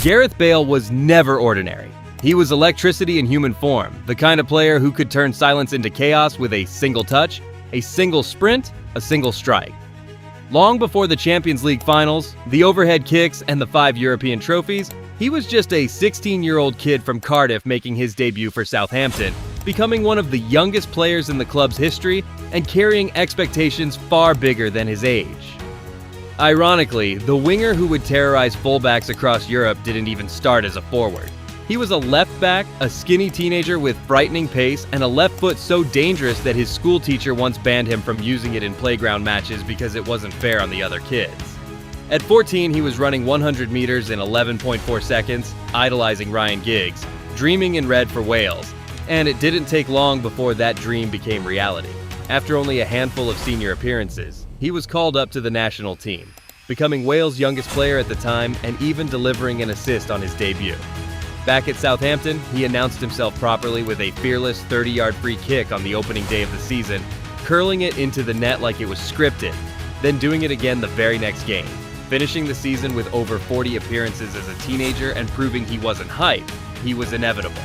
Gareth Bale was never ordinary. He was electricity in human form, the kind of player who could turn silence into chaos with a single touch, a single sprint, a single strike. Long before the Champions League finals, the overhead kicks, and the 5 European trophies, he was just a 16-year-old kid from Cardiff making his debut for Southampton, becoming one of the youngest players in the club's history and carrying expectations far bigger than his age. Ironically, the winger who would terrorize fullbacks across Europe didn't even start as a forward. He was a left back, a skinny teenager with frightening pace, and a left foot so dangerous that his school teacher once banned him from using it in playground matches because it wasn't fair on the other kids. At 14, he was running 100 meters in 11.4 seconds, idolizing Ryan Giggs, dreaming in red for Wales, and it didn't take long before that dream became reality. After only a handful of senior appearances, he was called up to the national team, becoming Wales' youngest player at the time and even delivering an assist on his debut. Back at Southampton, he announced himself properly with a fearless 30-yard free kick on the opening day of the season, curling it into the net like it was scripted, then doing it again the very next game, finishing the season with over 40 appearances as a teenager and proving he wasn't hype, he was inevitable.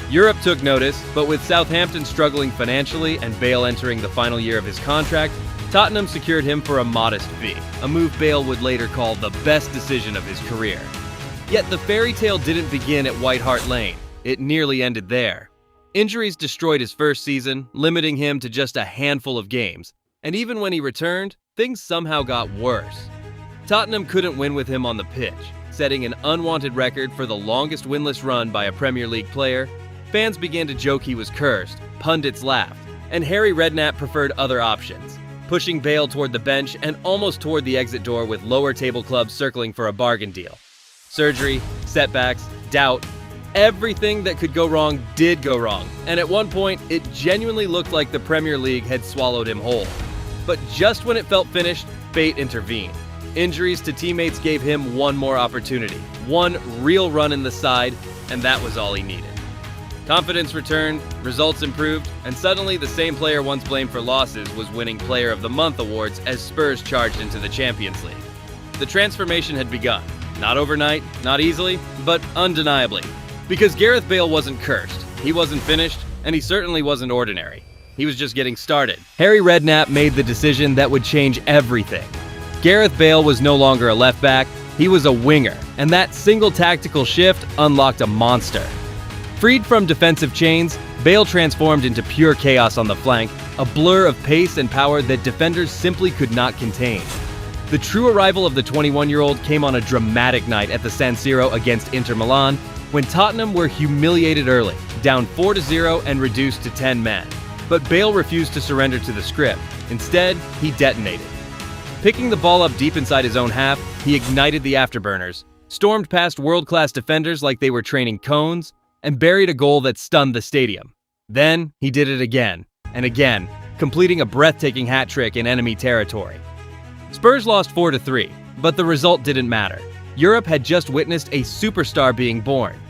Europe took notice, but with Southampton struggling financially and Bale entering the final year of his contract, Tottenham secured him for a modest fee, a move Bale would later call the best decision of his career. Yet the fairy tale didn't begin at White Hart Lane. It nearly ended there. Injuries destroyed his first season, limiting him to just a handful of games, and even when he returned, things somehow got worse. Tottenham couldn't win with him on the pitch, setting an unwanted record for the longest winless run by a Premier League player. Fans began to joke he was cursed, pundits laughed, and Harry Redknapp preferred other options, pushing Bale toward the bench and almost toward the exit door with lower table clubs circling for a bargain deal. Surgery, setbacks, doubt, everything that could go wrong did go wrong, and at one point, it genuinely looked like the Premier League had swallowed him whole. But just when it felt finished, fate intervened. Injuries to teammates gave him one more opportunity, one real run in the side, and that was all he needed. Confidence returned, results improved, and suddenly the same player once blamed for losses was winning Player of the Month awards as Spurs charged into the Champions League. The transformation had begun. Not overnight, not easily, but undeniably. Because Gareth Bale wasn't cursed, he wasn't finished, and he certainly wasn't ordinary. He was just getting started. Harry Redknapp made the decision that would change everything. Gareth Bale was no longer a left back, he was a winger, and that single tactical shift unlocked a monster. Freed from defensive chains, Bale transformed into pure chaos on the flank, a blur of pace and power that defenders simply could not contain. The true arrival of the 21-year-old came on a dramatic night at the San Siro against Inter Milan, when Tottenham were humiliated early, down 4-0 and reduced to 10 men. But Bale refused to surrender to the script. Instead, he detonated. Picking the ball up deep inside his own half, he ignited the afterburners, stormed past world-class defenders like they were training cones, and buried a goal that stunned the stadium. Then, he did it again, and again, completing a breathtaking hat trick in enemy territory. Spurs lost 4-3, but the result didn't matter. Europe had just witnessed a superstar being born.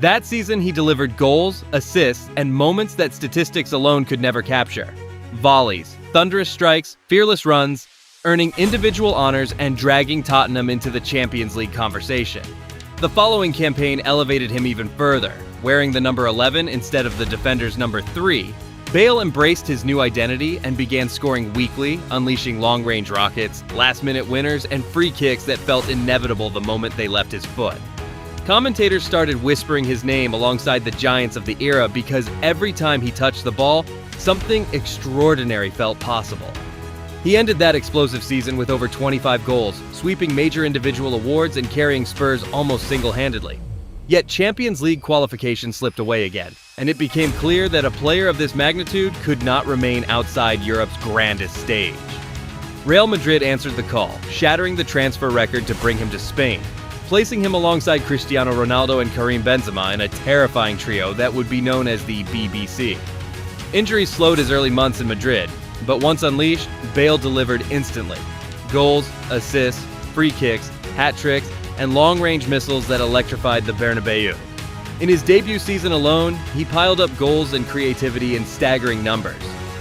That season, he delivered goals, assists, and moments that statistics alone could never capture. Volleys, thunderous strikes, fearless runs, earning individual honors and dragging Tottenham into the Champions League conversation. The following campaign elevated him even further. Wearing the number 11 instead of the defender's number 3, Bale embraced his new identity and began scoring weekly, unleashing long-range rockets, last-minute winners, and free kicks that felt inevitable the moment they left his foot. Commentators started whispering his name alongside the giants of the era because every time he touched the ball, something extraordinary felt possible. He ended that explosive season with over 25 goals, sweeping major individual awards and carrying Spurs almost single-handedly. Yet Champions League qualification slipped away again, and it became clear that a player of this magnitude could not remain outside Europe's grandest stage. Real Madrid answered the call, shattering the transfer record to bring him to Spain, placing him alongside Cristiano Ronaldo and Karim Benzema in a terrifying trio that would be known as the BBC. Injuries slowed his early months in Madrid, but once unleashed, Bale delivered instantly. Goals, assists, free kicks, hat tricks, and long-range missiles that electrified the Bernabeu. In his debut season alone, he piled up goals and creativity in staggering numbers.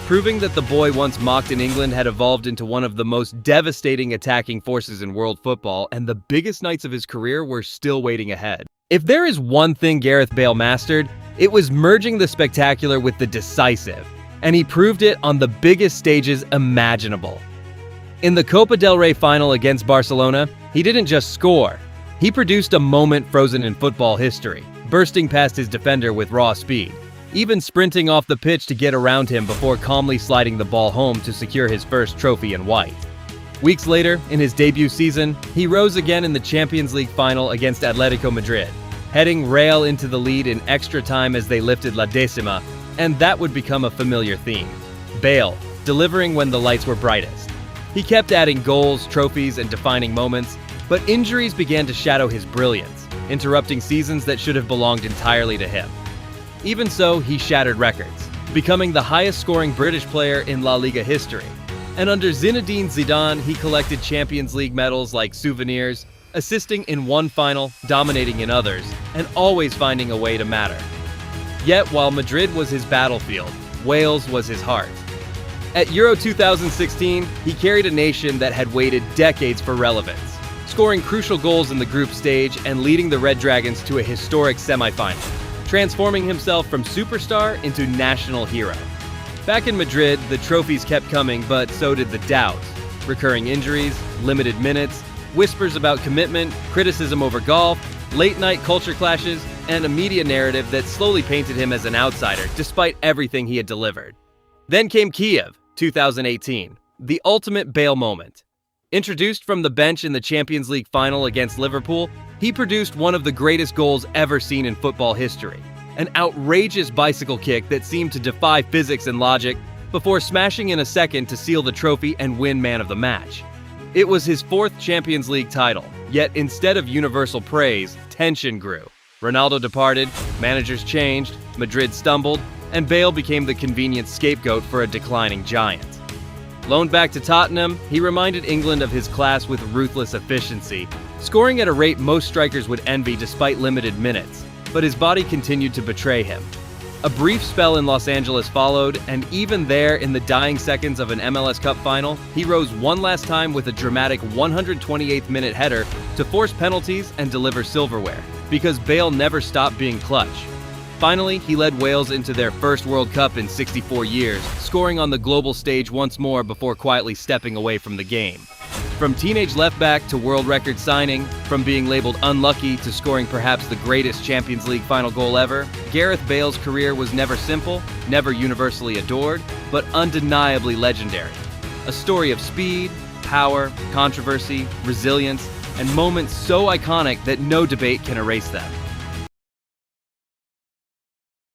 proving that the boy once mocked in England had evolved into one of the most devastating attacking forces in world football, and the biggest nights of his career were still waiting ahead. If there is one thing Gareth Bale mastered, it was merging the spectacular with the decisive, and he proved it on the biggest stages imaginable. In the Copa del Rey final against Barcelona, he didn't just score, he produced a moment frozen in football history, bursting past his defender with raw speed, even sprinting off the pitch to get around him before calmly sliding the ball home to secure his first trophy in white. Weeks later, in his debut season, he rose again in the Champions League final against Atletico Madrid, heading Real into the lead in extra time as they lifted La Decima, and that would become a familiar theme. Bale, delivering when the lights were brightest. He kept adding goals, trophies, and defining moments, but injuries began to shadow his brilliance, interrupting seasons that should have belonged entirely to him. Even so, he shattered records, becoming the highest-scoring British player in La Liga history. And under Zinedine Zidane, he collected Champions League medals like souvenirs, assisting in one final, dominating in others, and always finding a way to matter. Yet, while Madrid was his battlefield, Wales was his heart. At Euro 2016, he carried a nation that had waited decades for relevance, scoring crucial goals in the group stage and leading the Red Dragons to a historic semi-final, transforming himself from superstar into national hero. Back in Madrid, the trophies kept coming, but so did the doubts. Recurring injuries, limited minutes, whispers about commitment, criticism over golf, late-night culture clashes, and a media narrative that slowly painted him as an outsider despite everything he had delivered. Then came Kiev, 2018, the ultimate Bale moment. Introduced from the bench in the Champions League final against Liverpool, he produced one of the greatest goals ever seen in football history, an outrageous bicycle kick that seemed to defy physics and logic before smashing in a second to seal the trophy and win Man of the Match. It was his fourth Champions League title, yet instead of universal praise, tension grew. Ronaldo departed, managers changed, Madrid stumbled, and Bale became the convenient scapegoat for a declining giant. Loaned back to Tottenham, he reminded England of his class with ruthless efficiency, scoring at a rate most strikers would envy despite limited minutes, but his body continued to betray him. A brief spell in Los Angeles followed, and even there, in the dying seconds of an MLS Cup final, he rose one last time with a dramatic 128th-minute header to force penalties and deliver silverware, because Bale never stopped being clutch. Finally, he led Wales into their first World Cup in 64 years, scoring on the global stage once more before quietly stepping away from the game. From teenage left-back to world record signing, from being labeled unlucky to scoring perhaps the greatest Champions League final goal ever, Gareth Bale's career was never simple, never universally adored, but undeniably legendary. A story of speed, power, controversy, resilience, and moments so iconic that no debate can erase them.